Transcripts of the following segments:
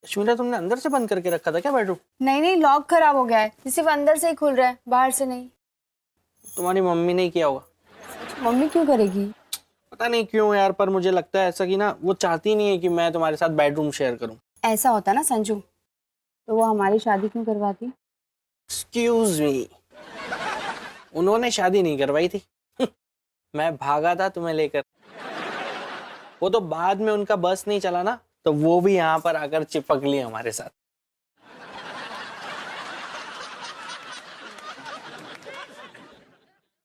शमीरा, तुमने अंदर से बंद करके रखा था क्या बेडरूम? नहीं नहीं, लॉक खराब हो गया है, सिर्फ अंदर से ही खुल रहा है, बाहर से नहीं। तुम्हारी मम्मी ने किया होगा। मम्मी क्यों करेगी? पता नहीं क्यों यार, पर मुझे लगता है ऐसा कि ना वो चाहती नहीं है कि मैं तुम्हारे साथ बेडरूम शेयर करूं। ऐसा होता ना संजू, तो वो हमारी शादी क्यों करवाती? एक्सक्यूज मी, उन्होंने शादी नहीं करवाई थी। मैं भागा था तुम्हें लेकर। वो तो बाद में उनका बस नहीं चला ना, तो वो भी यहाँ पर आकर चिपक ली हमारे साथ।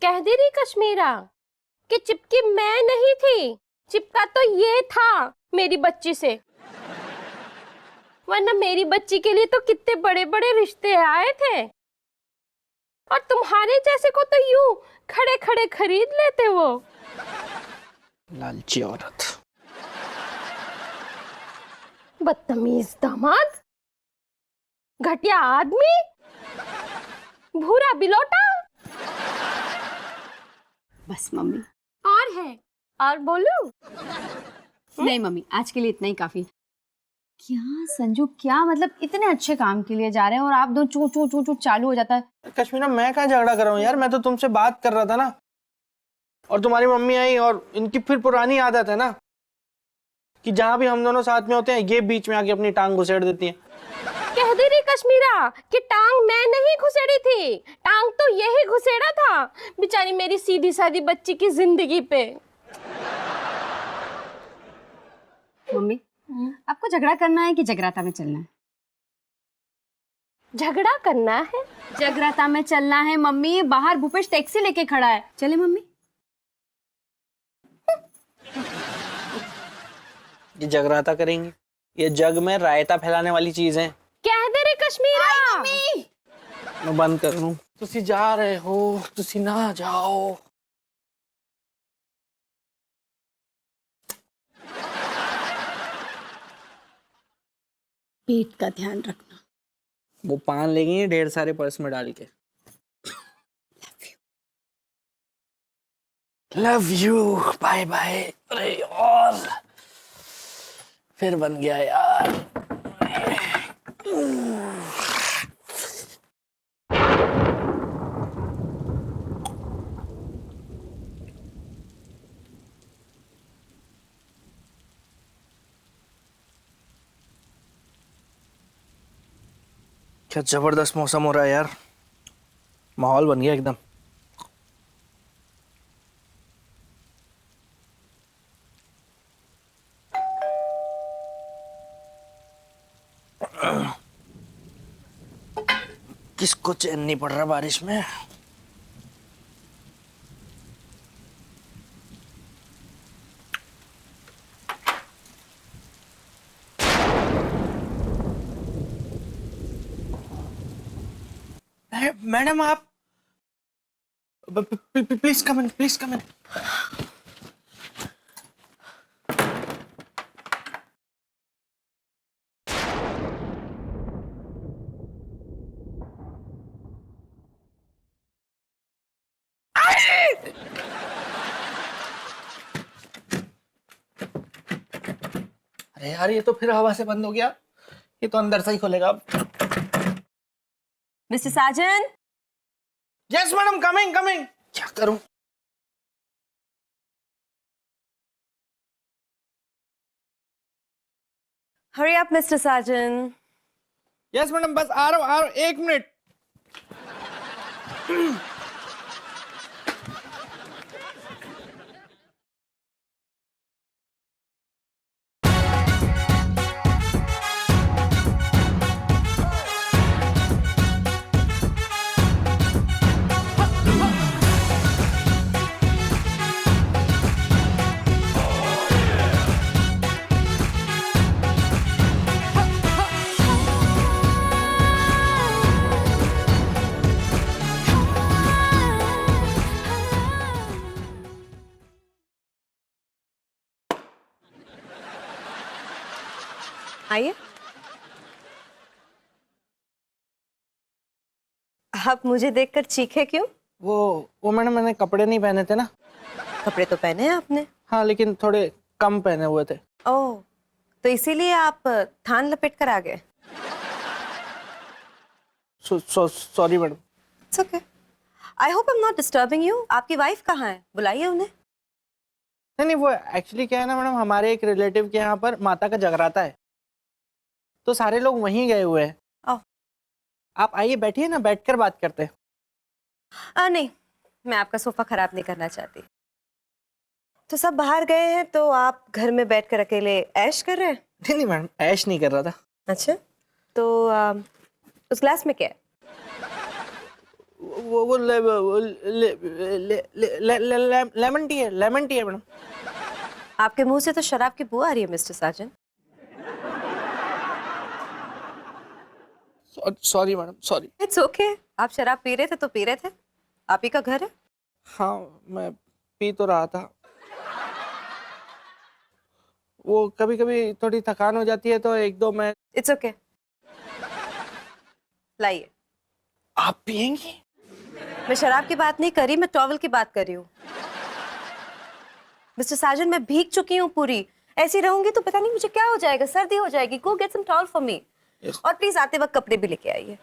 कह दे रही कश्मीरा कि चिपकी मैं नहीं थी, चिपका तो ये था मेरी बच्ची से। वरना मेरी बच्ची के लिए तो कितने बड़े बड़े रिश्ते आए थे, और तुम्हारे जैसे को तो यूं खड़े खड़े खरीद लेते वो। लालची औरत। बदतमीज दामाद, घटिया आदमी, भूरा बिलोटा। बस मम्मी। और है? और बोलूं? नहीं मम्मी, आज के लिए इतना ही काफी। क्या संजू, क्या मतलब इतने अच्छे काम के लिए जा रहे हैं और आप दो चू चू चू चू चालू हो जाता है। कश्मीरा, मैं कहाँ झगड़ा कर रहा हूँ यार, मैं तो तुमसे बात कर रहा था ना। और तुम्हारी मम्मी आई और इनकी फिर पुरानी आदत है ना कि जहां भी हम दोनों साथ में होते हैं ये बीच में आके अपनी टांग घुसेड़ देती हैं। कह दे रही कश्मीरा कि टांग मैं नहीं घुसेड़ी थी, टांग तो यही घुसेड़ा था बेचारी मेरी सीधी सादी बच्ची की जिंदगी पे। मम्मी, आपको झगड़ा करना है कि जगराता में चलना है? झगड़ा करना है। जगराता में चलना है मम्मी, बाहर भूपेश टैक्सी लेके खड़ा है, चले मम्मी? ये जगराता करेंगे? ये जग में रायता फैलाने वाली चीज है। कह दे रही कश्मीरा। मैं बंद कर लूं? तुसी जा रहे हो, तुसी ना जाओ। पेट का ध्यान रखना। वो पान ले गई ढेर सारे पर्स में डाल के। Love you, bye bye. अरे और फिर बन गया यार। क्या जबरदस्त मौसम हो रहा है यार, माहौल बन गया एकदम। किसको चैन नहीं पड़ रहा बारिश में। मैडम आप please come in, please come इन। अरे यार, ये तो फिर हवा से बंद हो गया, ये तो अंदर से ही खुलेगा अब। Mister Sajan. Yes madam, coming coming. क्या करूं? Hurry up mister Sajan. Yes madam, बस आ रहा हूं, 1 मिनट। आइए। आप मुझे देखकर चीखे क्यों? वो मैडम मैंने कपड़े नहीं पहने थे ना। कपड़े तो पहने हैं आपने। हाँ, लेकिन थोड़े कम पहने हुए थे। ओह, तो इसीलिए आप थान लपेट कर आ गए। Sorry madam. It's okay. I hope I am not disturbing you. आपकी वाइफ कहाँ है? बुलाइए उन्हें। नहीं, वो एक्चुअली क्या है ना मैडम, हमारे एक रिलेटिव के यहाँ पर माता का जगराता है, तो सारे लोग वहीं गए हुए हैं। ओह। आप आइए, बैठिए ना, बैठकर बात करते हैं। नहीं, मैं आपका सोफा खराब नहीं करना चाहती। तो सब बाहर गए हैं तो आप घर में बैठकर अकेले ऐश कर रहे हैं? नहीं मैडम, ऐश नहीं कर रहा था। अच्छा, तो उस ग्लास में क्या है? वो लेमन टी है, लेमन टी है मैडम। आपके मुंह से तो शराब की बू आ रही है mister Sajan. Sorry madam, sorry. It's okay. आप शराब पी रहे थे तो पी रहे थे, आप ही का घर है। हाँ, मैं पी तो रहा था। वो कभी कभी थोड़ी थकान हो जाती है तो एक दो मैं। It's okay. लाइए। आप पियेंगी? मैं शराब की बात नहीं कर रही, मैं टॉवल की बात कर रही हूँ। मिस्टर साजन, मैं भीग चुकी हूँ पूरी। ऐसी रहूंगी तो पता नहीं मुझे क्या हो जाएगा, सर्दी हो जाएगी। Go get some towel for me. और प्लीज आते वक्त कपड़े भी लेके आइए।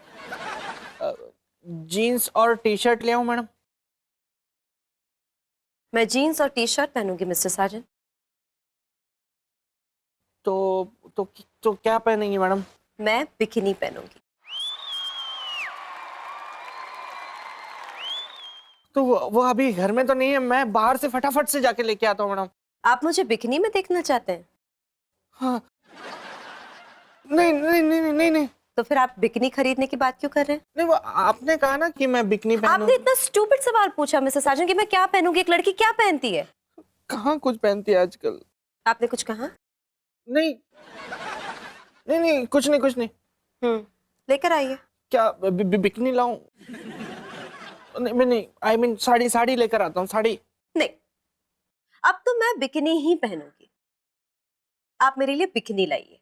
जीन्स और टी शर्ट ले आऊं मैडम? मैं जीन्स और टी शर्ट पहनूंगी मिस्टर साजन। तो क्या पहनेंगी मैडम? मैं बिकिनी पहनूंगी। तो वो अभी घर में तो नहीं है, मैं बाहर से फटाफट से जाके लेके आता हूँ मैडम। आप मुझे बिकिनी में देखना चाहते हैं? हाँ। नहीं नहीं नहीं नहीं नहीं नहीं। तो फिर आप बिकिनी खरीदने की बात क्यों कर रहे हैं? नहीं, वो आपने कहा ना कि मैं बिकनी पहनूं। आपने इतना स्टूपिड सवाल पूछा मिस्टर साजन कि मैं क्या पहनूंगी। एक लड़की क्या पहनती है? कहाँ कुछ पहनती है आजकल। आपने कुछ कहा? नहीं नहीं नहीं, कुछ नहीं कुछ नहीं। लेकर आइए। क्या बिकनी लाऊं? नहीं, आई मीन साड़ी, साड़ी लेकर आता हूँ, साड़ी। नहीं, अब तो मैं बिकिनी ही पहनूंगी। आप मेरे लिए बिकिनी लाइए।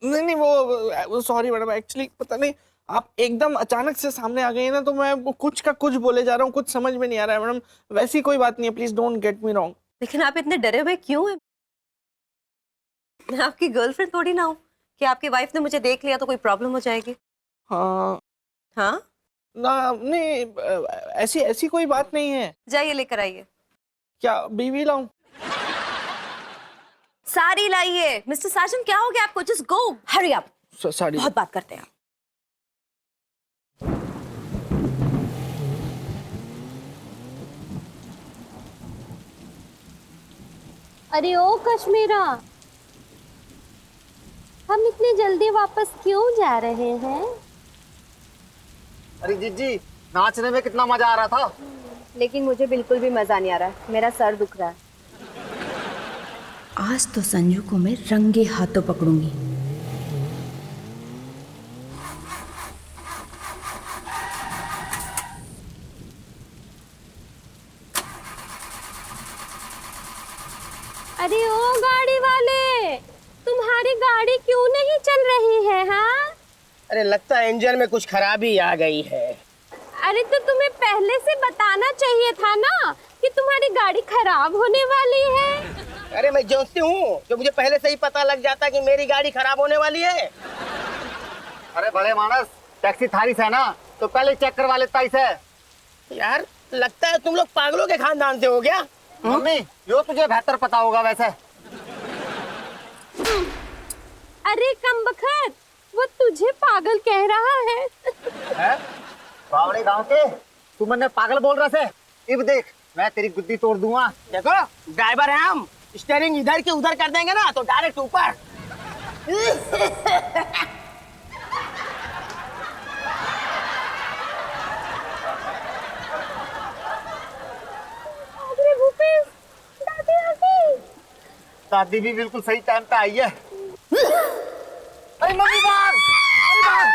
नहीं नहीं, वो सॉरी मैडम, एक्चुअली पता नहीं आप एकदम अचानक से सामने आ गई है ना, तो मैं वो कुछ का कुछ बोले जा रहा हूँ, कुछ समझ में नहीं आ रहा है मैडम। वैसी कोई बात नहीं है, please don't get me wrong. लेकिन आप इतने डरे हुए क्यों हैं? मैं आपकी गर्लफ्रेंड थोड़ी ना हूँ कि आपकी वाइफ ने मुझे देख लिया तो कोई प्रॉब्लम हो जाएगी। हाँ हाँ, ना, नहीं, ऐसी ऐसी कोई बात नहीं है। जाइए लेकर आइए। क्या बीवी लाऊं? साड़ी लाइए। मिस्टर साजन, क्या हो गया आपको? Just go, hurry up. Sari. बहुत बात करते हैं आप। अरे ओ कश्मीरा, हम इतनी जल्दी वापस क्यों जा रहे हैं? अरे जीजी, नाचने में कितना मजा आ रहा था। लेकिन मुझे बिल्कुल भी मजा नहीं आ रहा है, मेरा सर दुख रहा है। आज तो संजू को मैं रंगे हाथों पकड़ूंगी। अरे ओ गाड़ी वाले, तुम्हारी गाड़ी क्यों नहीं चल रही है? हाँ, अरे लगता है इंजन में कुछ खराबी आ गई है। अरे तो तुम्हें पहले से बताना चाहिए था ना कि तुम्हारी गाड़ी खराब होने वाली है। अरे मैं जोशती हूँ, जो मुझे पहले से ही पता लग जाता कि मेरी गाड़ी खराब होने वाली है। अरे बड़े मानस, टैक्सी थारी से है ना, तो पहले चेक करवा लेता इसे। यार लगता है तुम लोग पागलों के खानदान से हो गया। मम्मी, यो तुझे बेहतर पता होगा वैसे। अरे कमबख्त, वो तुझे पागल कह रहा है। बावड़े गांव के तू मैंने पागल बोल रहा से। इब देख, मैं तेरी गुद्दी तोड़ दूंगा। देखो ड्राइवर है हम, स्टीयरिंग इधर के उधर कर देंगे ना तो डायरेक्ट ऊपर। अरे भूपेश, दादी आ गई। दादी भी बिल्कुल सही टाइम पे आई है। अरे मम्मी भाग! अरे भाग!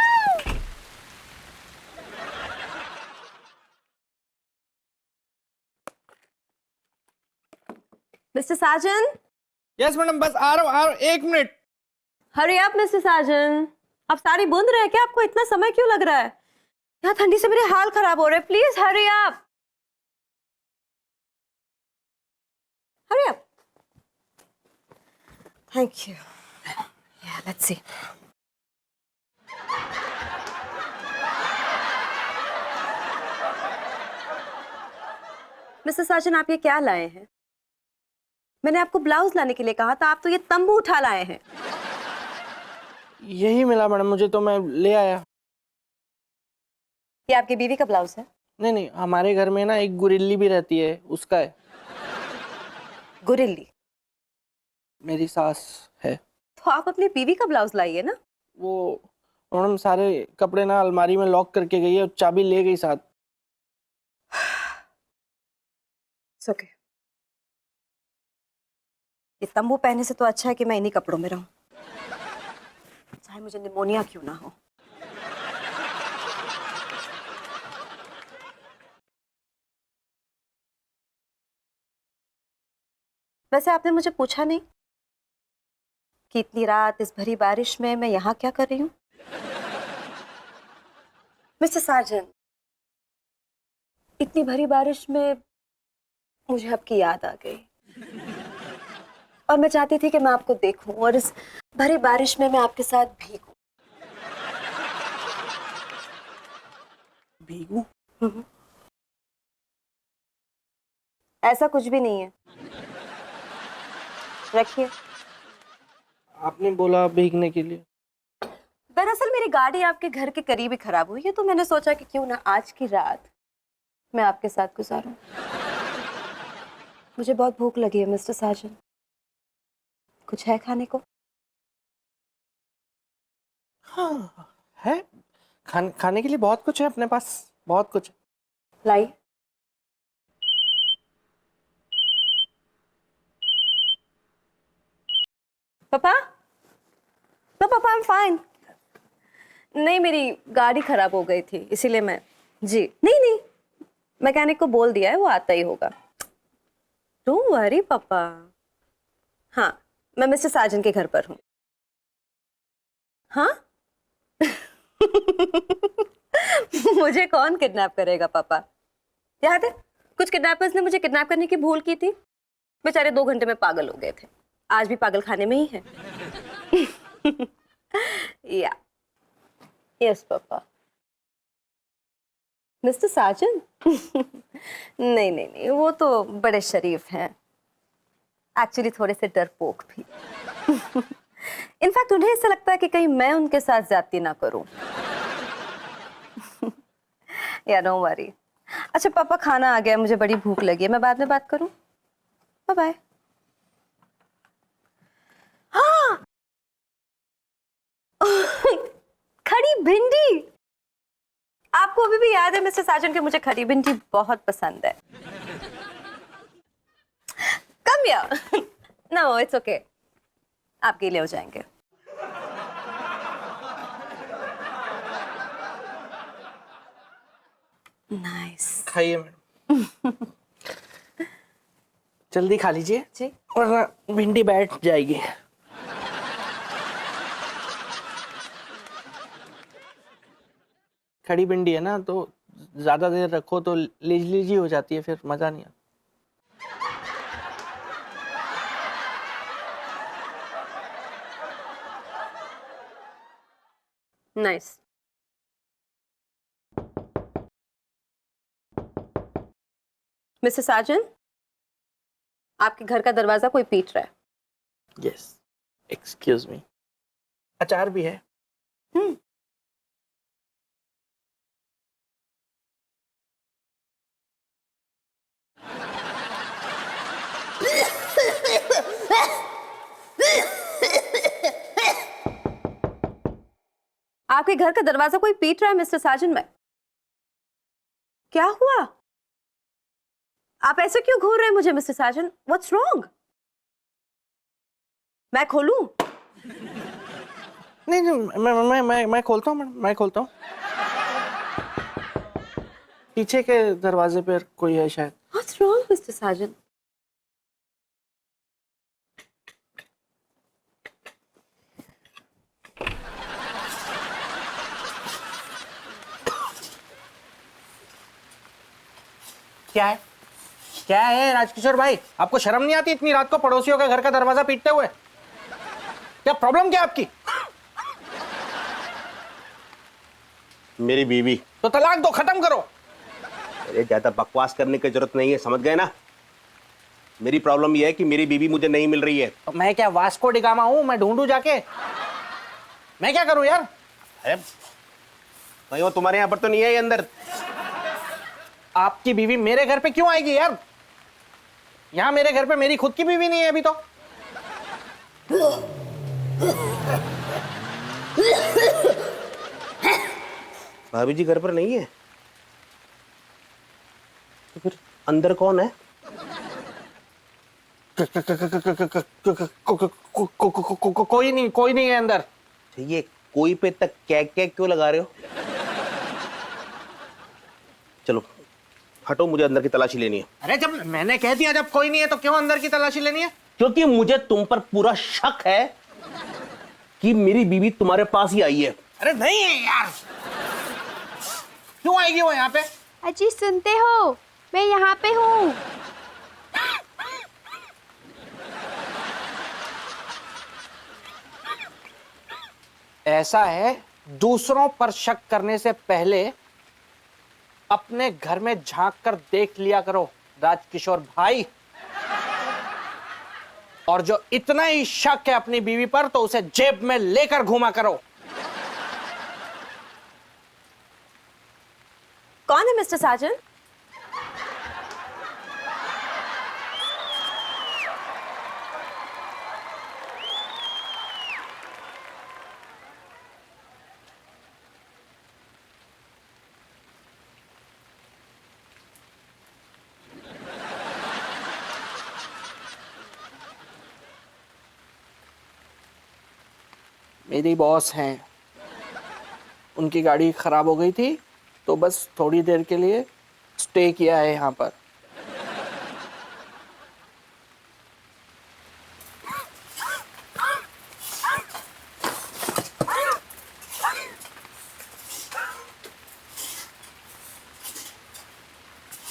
मिस्टर साजन, यस मैडम, बस आ रहा हूँ 1 मिनट। हरी आप मिस्टर साजन, आप साड़ी बूंद रहे हैं क्या? आपको इतना समय क्यों लग रहा है? यहाँ ठंडी से मेरे हाल खराब हो रहे हैं। Please Hari up, hurry up. Thank you. Let's see. Mister Sajan, आप ये क्या लाए हैं? मैंने आपको ब्लाउज लाने के लिए कहा था, आप तो ये तंबू उठा लाए हैं। यही मिला मैडम मुझे, तो मैं ले आया। ये आपकी बीवी का ब्लाउज है? नहीं नहीं, हमारे घर में ना एक गुरिल्ली भी रहती है, उसका है। गुरिल्ली? मेरी सास है। तो आप अपनी बीवी का ब्लाउज लाइए ना। वो मैडम सारे कपड़े ना अलमारी में लॉक करके गई है और चाबी ले गई साथ। ओके। ये तंबू पहनने से तो अच्छा है कि मैं इन्हीं कपड़ों में रहूं, चाहे मुझे निमोनिया क्यों ना हो। वैसे आपने मुझे पूछा नहीं कि इतनी रात इस भरी बारिश में मैं यहाँ क्या कर रही हूँ? मिस्टर सार्जन, इतनी भरी बारिश में मुझे आपकी याद आ गई और मैं चाहती थी कि मैं आपको देखूं और इस भरी बारिश में मैं आपके साथ भीगूं। भीगू? ऐसा कुछ भी नहीं है, रखिए। आपने बोला भीगने के लिए। दरअसल मेरी गाड़ी आपके घर के करीब ही खराब हुई है, तो मैंने सोचा कि क्यों ना आज की रात मैं आपके साथ गुजारूं। मुझे बहुत भूख लगी है मिस्टर साजन, कुछ है खाने को? हाँ है, खाने के लिए बहुत कुछ है अपने पास, बहुत कुछ है। लाई। पापा, नो पापा, आई एम फाइन। नहीं, मेरी गाड़ी खराब हो गई थी, इसीलिए मैं। जी नहीं नहीं, मैकेनिक को बोल दिया है, वो आता ही होगा। डोंट वरी पापा। हाँ, मैं मिस्टर साजन के घर पर हूँ। हाँ? मुझे कौन किडनैप करेगा पापा? याद है कुछ किडनैपर्स ने मुझे किडनैप करने की भूल की थी, बेचारे 2 घंटे में पागल हो गए थे। आज भी पागल खाने में ही है। या यस पापा। मिस्टर साजन? नहीं नहीं नहीं, वो तो बड़े शरीफ हैं, एक्चुअली थोड़े से डरपोक भी। इनफैक्ट उन्हें ऐसा लगता है कि कहीं मैं उनके साथ ज्यादती ना करूं। या डोंट वरी। अच्छा पापा, खाना आ गया, मुझे बड़ी भूख लगी है, मैं बाद में बात करूं? Bye bye. हाँ, खड़ी भिंडी। आपको अभी भी याद है मिस्टर साजन कि मुझे खड़ी भिंडी बहुत पसंद है। कम या नो, इट्स ओके, आपके लिए हो जाएंगे। नाइस। खाइए मैडम। जल्दी खा लीजिए जी। वरना भिंडी बैठ जाएगी। खड़ी भिंडी है ना, तो ज्यादा देर रखो तो लेजी हो जाती है, फिर मजा नहीं आता। नाइस। मिस्टर साजन, आपके घर का दरवाजा कोई पीट रहा है। Yes, excuse me. अचार भी है। आपके घर का दरवाजा कोई पीट रहा है मिस्टर साजन। में क्या हुआ? आप ऐसे क्यों घूर रहे हैं मुझे मिस्टर साजन? What's wrong? मैं खोलूं? नहीं नहीं, मैं खोलता हूँ मैडम, मैं खोलता हूँ। पीछे के दरवाजे पर कोई है शायद। व्हाट्स रॉन्ग मिस्टर साजन? क्या है? क्या है राजकिशोर भाई, आपको शर्म नहीं आती इतनी रात को पड़ोसियों के घर का दरवाजा पीटते हुए? क्या प्रॉब्लम क्या आपकी? मेरी बीवी। तो तलाक दो, खत्म करो। अरे ज्यादा बकवास करने की जरूरत नहीं है, समझ गए ना? मेरी प्रॉब्लम यह है कि मेरी बीवी मुझे नहीं मिल रही है। तो मैं क्या वास्को डिगामा हूं, मैं ढूंढूं जाके? मैं क्या करूं यार? अरे कहीं वो तुम्हारे यहाँ पर तो नहीं है ये अंदर? आपकी बीवी मेरे घर पे क्यों आएगी यार? यहाँ मेरे घर पे मेरी खुद की बीवी नहीं है अभी तो। भाभी जी घर पर नहीं है? तो फिर अंदर कौन है? कोई नहीं है अंदर। ये कोई पे तक क्या क्या क्यों लगा रहे हो? चलो हटो, मुझे अंदर की तलाशी लेनी है। अरे जब मैंने कह दिया जब कोई नहीं है तो क्यों अंदर की तलाशी लेनी है? क्योंकि मुझे तुम पर पूरा शक है कि मेरी बीवी तुम्हारे पास ही आई है। अरे नहीं है यार, क्यों आएगी वो यहाँ पे? अजी सुनते हो, मैं यहाँ पे हूँ। ऐसा है, दूसरों पर शक करने से पहले अपने घर में झांक कर देख लिया करो राजकिशोर भाई। और जो इतना ही शक है अपनी बीवी पर तो उसे जेब में लेकर घूमा करो। कौन है मिस्टर साजन? मेरी बॉस हैं, उनकी गाड़ी खराब हो गई थी तो बस थोड़ी देर के लिए स्टे किया है यहाँ पर।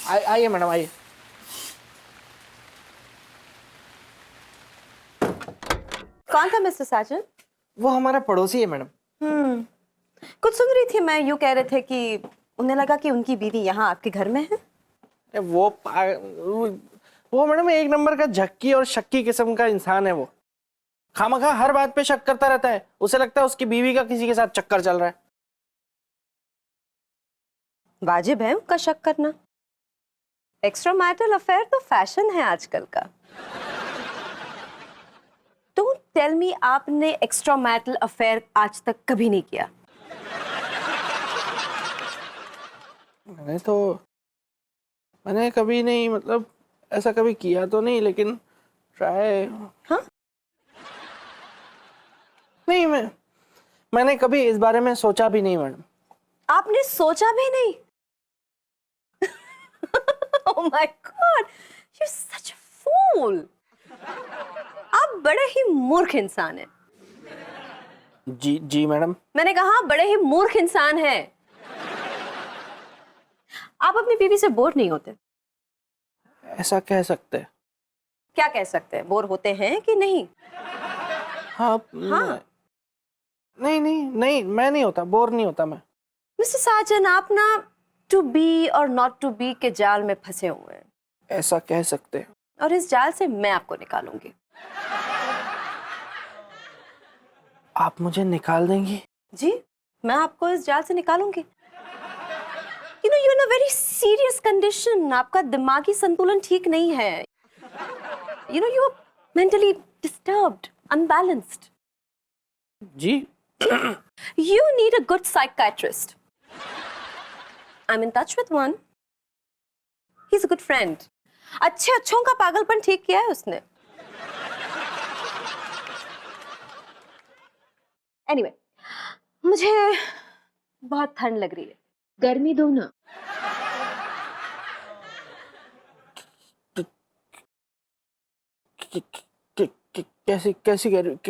आइए मैडम आइए। कौन था मिस्टर साजन? वो हमारा पड़ोसी है मैडम। कुछ सुन रही थी मैं, यूं कह रहे थे कि उन्हें लगा कि उनकी बीवी यहाँ आपके घर में है। वो मैडम एक नंबर का झक्की और शक्की किस्म का इंसान है। वो खामखा हर बात पे शक करता रहता है, उसे लगता है उसकी बीवी का किसी के साथ चक्कर चल रहा है। वाजिब है उनका शक करना। एक्स्ट्रा मैरिटल अफेयर तो फैशन है आजकल का। डोंट टेल मी आपने एक्स्ट्रा मैरिटल अफेयर आज तक कभी नहीं किया। मैंने कभी नहीं, मतलब ऐसा कभी किया तो नहीं, लेकिन ट्राई। हाँ? नहीं, मैंने कभी इस बारे में सोचा भी नहीं मैडम। आपने सोचा भी नहीं? Oh my God, you're such a fool. आप बड़े ही मूर्ख इंसान हैं। जी मैडम। मैंने कहा बड़े ही मूर्ख इंसान हैं। आप अपनी बीवी से बोर नहीं होते? ऐसा कह सकते हैं। क्या कह सकते हैं, बोर होते हैं कि नहीं? हाँ। नहीं, मैं नहीं होता, बोर नहीं होता मैं। मिस्टर साजन, आप ना टू बी और नॉट टू बी के जाल में फंसे हुए हैं। ऐसा कह सकते हैं। और इस जाल से मैं आपको निकालूंगी। आप मुझे निकाल देंगी? जी, मैं आपको इस जाल से निकालूंगी। You know, you're in a very serious condition. आपका दिमागी संतुलन ठीक नहीं है। You know, you're mentally disturbed, unbalanced. Ji. You need a good psychiatrist. I'm in touch with one. He's a good friend. अच्छों का पागलपन ठीक किया है उसने। Anyway, मुझे बहुत ठंड लग रही है। गर्मी दो ना।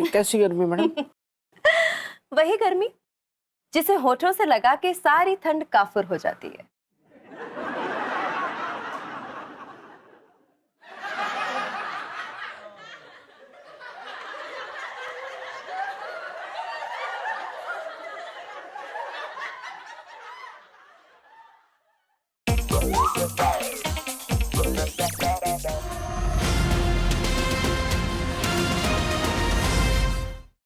कैसी गर्मी मैडम? वही गर्मी जिसे होठों से लगा के सारी ठंड काफिर हो जाती है।